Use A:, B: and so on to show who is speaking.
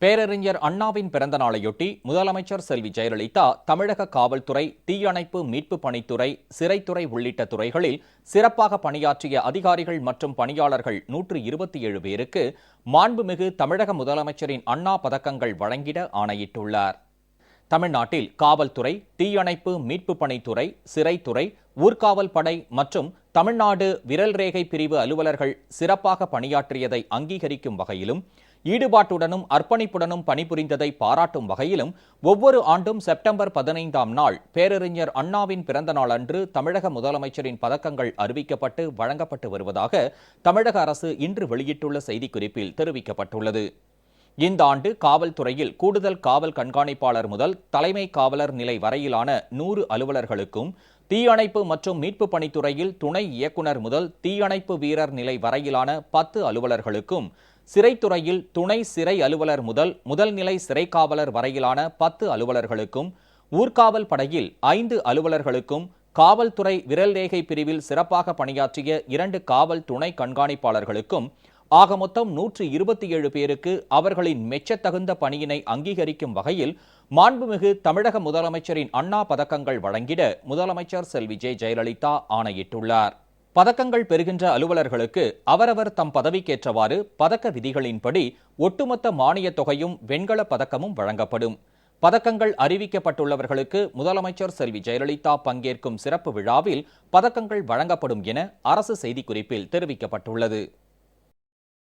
A: பேரறிஞர் அண்ணாவின் பிறந்த நாளையொட்டி முதலமைச்சர் செல்வி ஜெயலலிதா தமிழக காவல்துறை, தீயணைப்பு மீட்புப் பணித்துறை, சிறைத்துறை உள்ளிட்ட துறைகளில் சிறப்பாக பணியாற்றிய அதிகாரிகள் மற்றும் பணியாளர்கள் 127 பேருக்கு மாண்புமிகு தமிழக முதலமைச்சரின் அண்ணா பதக்கங்கள் வழங்கிட ஆணையிட்டுள்ளார். தமிழ்நாட்டில் காவல்துறை, தீயணைப்பு மீட்புப் பணித்துறை, சிறைத்துறை, ஊர்காவல் படை மற்றும் தமிழ்நாடு விரல் ரேகை பிரிவு அலுவலர்கள் சிறப்பாக பணியாற்றியதை அங்கீகரிக்கும் வகையிலும், ஈடுபாட்டுடனும் அர்ப்பணிப்புடனும் பணிபுரிந்ததை பாராட்டும் வகையிலும் ஒவ்வொரு ஆண்டும் செப்டம்பர் 15ஆம் நாள் பேரறிஞர் அண்ணாவின் பிறந்த நாள் அன்று தமிழக முதலமைச்சரின் பதக்கங்கள் அறிவிக்கப்பட்டு வழங்கப்பட்டு வருவதாக தமிழக அரசு இன்று வெளியிட்டுள்ள செய்திக்குறிப்பில் தெரிவிக்கப்பட்டுள்ளது. இந்த ஆண்டு காவல்துறையில் கூடுதல் காவல் கண்காணிப்பாளர் முதல் தலைமை காவலர் நிலை வரையிலான 100 அலுவலர்களுக்கும், தீயணைப்பு மற்றும் மீட்புப் பணித்துறையில் துணை இயக்குநர் முதல் தீயணைப்பு வீரர் நிலை வரையிலான 10 அலுவலர்களுக்கும், சிறைத்துறையில் துணை சிறை அலுவலர் முதல் முதல்நிலை சிறை காவலர் வரையிலான 10 அலுவலர்களுக்கும், ஊர்காவல் படையில் 5 அலுவலர்களுக்கும், காவல்துறை விரல் ரேகை பிரிவில் சிறப்பாக பணியாற்றிய 2 காவல் துணை கண்காணிப்பாளர்களுக்கும் ஆக மொத்தம் 127 பேருக்கு அவர்களின் மெச்சத்தகுந்த பணியினை அங்கீகரிக்கும் வகையில் மாண்புமிகு தமிழக முதலமைச்சரின் அண்ணா பதக்கங்கள் வழங்கிட முதலமைச்சர் செல்வி ஜெயலலிதா ஆணையிட்டுள்ளார். பதக்கங்கள் பெறுகின்ற அலுவலர்களுக்கு அவரவர் தம் பதவிக்கேற்றவாறு பதக்க விதிகளின்படி ஒட்டுமொத்த மானியத் தொகையும் வெண்கல பதக்கமும் வழங்கப்படும். பதக்கங்கள் அறிவிக்கப்பட்டுள்ளவர்களுக்கு முதலமைச்சர் செல்வி ஜெயலலிதா பங்கேற்கும் சிறப்பு விழாவில் பதக்கங்கள் வழங்கப்படும் என அரசு செய்திக்குறிப்பில் தெரிவிக்கப்பட்டுள்ளது.